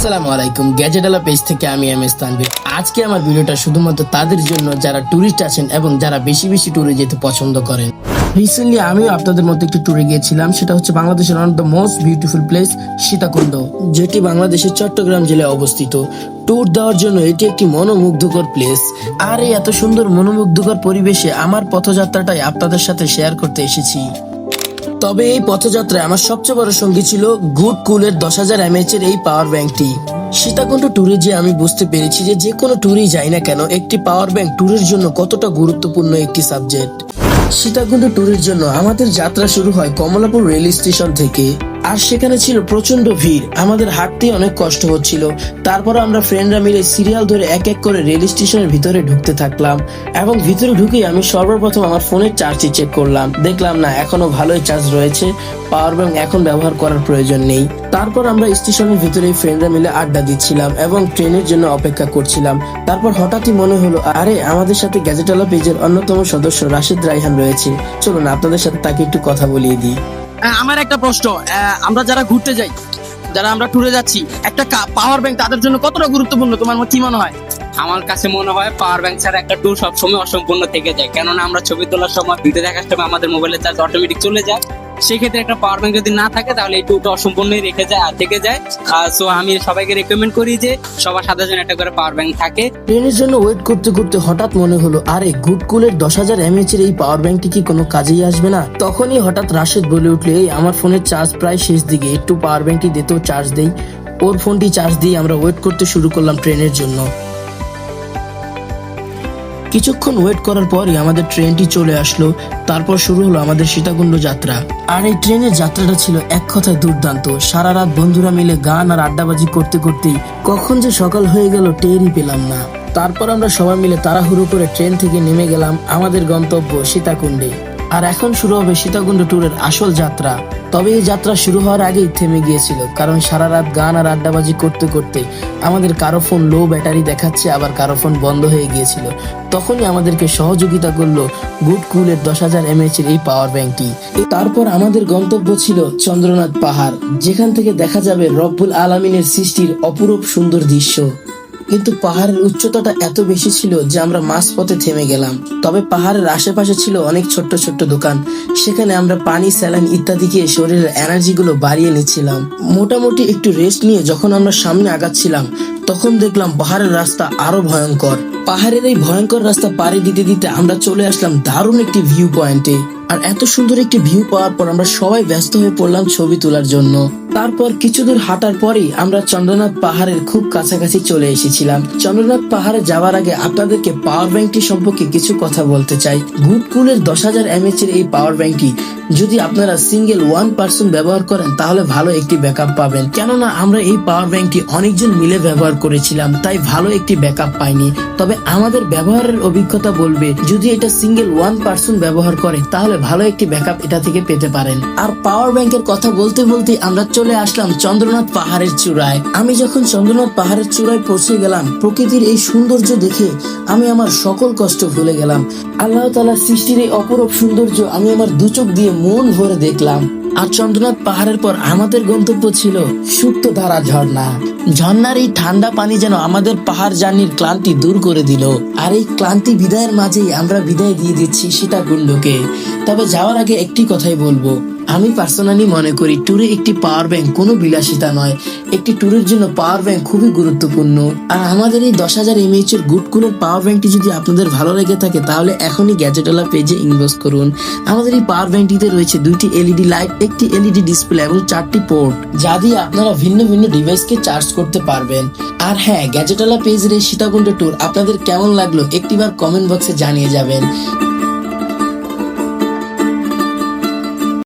আসসালামু আলাইকুম, গ্যাজেটালা পেজ থেকে আমি এম এস তানভীর। আজকে আমার ভিডিওটা শুধুমাত্র তাদের জন্য যারা ট্যুরিস্ট আছেন এবং যারা বেশি বেশি ট্যুরে যেতে পছন্দ করেন। রিসেন্টলি আমিও আপনাদের মতো একটি ট্যুরে গিয়েছিলাম, সেটা হচ্ছে বাংলাদেশের one of the most beautiful place Sitakunda, যেটি বাংলাদেশের চট্টগ্রাম জেলায় অবস্থিত। ট্যুর দেওয়ার জন্য এটি একটি মনোমুগ্ধকর প্লেস, আর এই এত সুন্দর মনোমুগ্ধকর পরিবেশে আমার পথযাত্রাটাই আপনাদের সাথে শেয়ার করতে এসেছি। তবে এই পথযাত্রায় আমার সবচেয়ে বড় সঙ্গী ছিল গুড কুলের 10,000 mAh এর এই পাওয়ার ব্যাংকটি। সীতাকুণ্ড ট্যুরে যে আমি বুঝতে পেরেছি যে কোনো ট্যুরেই যাই না কেন, একটি পাওয়ার ব্যাংক ট্যুরের জন্য কতটা গুরুত্বপূর্ণ একটি সাবজেক্ট। সীতাকুণ্ড ট্যুরের জন্য আমাদের যাত্রা শুরু হয় কমলাপুর রেল স্টেশন থেকে, আর সেখানে ছিল প্রচন্ড ভিড়, আমাদের হাঁটতে অনেক কষ্ট হচ্ছিল। তারপর আমরা ফ্রেন্ডরা মিলে সিরিয়াল ধরে এক এক করে রেল স্টেশনের ভিতরে ঢুকতে থাকলাম, এবং ভিতরে ঢুকেই আমি সর্বপ্রথম আমার ফোনের চার্জটি চেক করলাম। দেখলাম না, এখনো ভালোই চার্জ রয়েছে, পাওয়ার ব্যাংক এখন ব্যবহার করার প্রয়োজন নেই। তারপর আমরা স্টেশনের ভিতরে ফ্রেন্ডরা মিলে আড্ডা দিচ্ছিলাম এবং ট্রেনের জন্য অপেক্ষা করছিলাম। তারপর হঠাৎই মনে হলো, আরে আমাদের সাথে গ্যাজেটালা পেজের অন্যতম সদস্য রাশিদ রায়হান রয়েছে, চলুন আপনাদের সাথে তাকে একটু কথা বলিয়ে দিই। আমার একটা প্রশ্ন, আমরা যারা ঘুরতে যাই, যারা আমরা ট্যুরে যাচ্ছি, একটা পাওয়ার ব্যাংক তাদের জন্য কতটা গুরুত্বপূর্ণ তোমার কি মনে হয়? আমার কাছে মনে হয় পাওয়ার ব্যাংক ছাড়া একটা ট্যুর সবসময় অসম্পূর্ণ থেকে যায়, কেননা আমরা ছবি তোলার সময়, ভিডিও দেখার সময় আমাদের মোবাইলের চার্জ অটোমেটিক চলে যায়। সেক্ষেত্রে একটা পাওয়ার ব্যাংক যদি না থাকে তাহলে এই ট্যুরটা অসম্পূর্ণই রেখে যায় আর থেকে যায়। সো আমি সবাইকে রেকমেন্ড করি যে সবার সাথে যেন একটা করে পাওয়ার ব্যাংক থাকে। ট্রেনের জন্য ওয়েট করতে করতে হঠাৎ মনে হলো, আরে গুড কুলের 10,000 mAh এর এই পাওয়ার ব্যাংকটি কি কোনো কাজেই আসবে না? তখনই হঠাৎ রাশেদ বলে উঠলে, এই আমার ফোনের চার্জ প্রায় শেষ দিকে, একটু পাওয়ার ব্যাংকটি দিতেও চার্জ দেই। ওর ফোনটি চার্জ দিয়ে আমরা ওয়েট করতে শুরু করলাম ট্রেনের জন্য। কিছুক্ষণ ওয়েট করার পরই আমাদের ট্রেনটি চলে আসলো। তারপর শুরু হলো আমাদের সীতাকুণ্ড যাত্রা। আর এই ট্রেনের যাত্রাটা ছিল এক কথায় দুর্দান্ত। সারা রাত বন্ধুরা মিলে গান আর আড্ডাবাজি করতে করতেই কখন যে সকাল হয়ে গেল টেরই পেলাম না। তারপর আমরা সবাই মিলে তাড়াহুড়ো করে ট্রেন থেকে নেমে গেলাম আমাদের গন্তব্য সীতাকুণ্ডে। আর এখন শুরু হবে সীতাকুণ্ড ট্যুরের আসল যাত্রা। তবে এই যাত্রা শুরু হওয়ার আগেই থেমে গিয়েছিল, কারণ সারা রাত গান আর আড্ডাবাজি করতে করতে আমাদের কারো ফোন লো ব্যাটারি দেখাচ্ছে, আবার কারো ফোন বন্ধ হয়ে গিয়েছিল। তখনই আমাদেরকে সহযোগিতা করলো গুড কুলের 10,000 mAh এর এই পাওয়ার ব্যাংকটি। তারপর আমাদের গন্তব্য ছিল চন্দ্রনাথ পাহাড়, যেখান থেকে দেখা যাবে রব্বুল আলামিনের সৃষ্টির অপরূপ সুন্দর দৃশ্য। কিন্তু পাহাড়ের উচ্চতাটা এত বেশি ছিল যে আমরা মাঝপথে থেমে গেলাম। তবে পাহাড়ের আশেপাশে ছিল অনেক ছোট্ট ছোট্ট দোকান, সেখানে আমরা পানি, স্যালাইন ইত্যাদি খেয়ে শরীরের এনার্জি গুলো বাড়িয়ে নিচ্ছিলাম। মোটামুটি একটু রেস্ট নিয়ে যখন আমরা সামনে আগাচ্ছিলাম, তখন দেখলাম পাহাড়ের রাস্তা আরো ভয়ঙ্কর। পাহাড়ের এই ভয়ঙ্কর রাস্তা পাড়ি দিতে দিতে আমরা চলে আসলাম দারুণ একটি ভিউ পয়েন্টে। আর এত সুন্দর একটি ভিউ পাওয়ার পর আমরা সবাই ব্যস্ত হয়ে পড়লাম ছবি তোলার জন্য। তারপর কিছু দূর হাঁটার পরেই আমরা চন্দ্রনাথ পাহাড়ের খুব কাছাকাছি চলে এসেছিলাম। চন্দ্রনাথ পাহাড়ে যাওয়ার আগে আপনাদেরকে পাওয়ার ব্যাংকটি সম্পর্কে কিছু কথা বলতে চাই। গুড কুলের 10,000 mAh এর এই পাওয়ার ব্যাংকটি যদি আপনারা সিঙ্গেল 1 পার্সন ব্যবহার করেন তাহলে ভালো একটি ব্যাকআপ পাবেন, কেননা আমরা এই পাওয়ার ব্যাংকটি অনেকজন মিলে ব্যবহার করেছিলাম, তাই ভালো একটি ব্যাকআপ পাইনি। তবে আমাদের ব্যবহারের অভিজ্ঞতা বলবে, যদি এটা সিঙ্গেল 1 পার্সন ব্যবহার করে তাহলে ভালো একটি ব্যাকআপ এটা থেকে পেতে পারেন। আর পাওয়ার ব্যাংকের কথা বলতে বলতে আমরা চলে আসলাম চন্দ্রনাথ পাহাড়ের চূড়ায়। আমি যখন চন্দ্রনাথ পাহাড়ের চূড়ায় পৌঁছে গেলাম, প্রকৃতির এই সৌন্দর্য দেখে আমি আমার সকল কষ্ট ভুলে গেলাম। আল্লাহ তাআলার সৃষ্টির এই অপরূপ সৌন্দর্য আমি আমার দু চোখ দিয়ে মন ভরে দেখলাম। আর চন্দ্রনাথ পাহাড়ের পর আমাদের গন্তব্য ছিল সুক্তধারা ঝর্ণা। ঝর্ণার এই ঠান্ডা পানি যেন আমাদের পাহাড় জার্নির ক্লান্তি দূর করে দিল। আর এই ক্লান্তি বিদায়ের মাঝেই আমরা বিদায় দিয়ে দিচ্ছি সীতাকুণ্ডকে। তবে যাওয়ার আগে একটি কথাই বলবো, আমি পার্সোনালি মনে করি ট্যুরে একটি পাওয়ার ব্যাংক কোনো বিলাসিতা নয়, একটি ট্যুরের জন্য পাওয়ার ব্যাংক খুবই গুরুত্বপূর্ণ। আর আমাদের এই 10,000 mAh এর গুড কুলের পাওয়ার ব্যাংকটি যদি আপনাদের ভালো লেগে থাকে তাহলে এখনই গ্যাজেটালা পেজে ইনবক্স করুন। আমাদের এই পাওয়ার ব্যাংকটিতে রয়েছে 2টি এলইডি লাইট, একটি এলইডি ডিসপ্লে এবং 4টি পোর্ট, যা দিয়ে আপনারা ভিন্ন ভিন্ন ডিভাইসকে চার্জ করতে পারবেন। আর হ্যাঁ, গ্যাজেটালা পেজের এই সীতাকুণ্ড ট্যুর আপনাদের কেমন লাগলো একটিবার কমেন্ট বক্সে জানিয়ে যাবেন।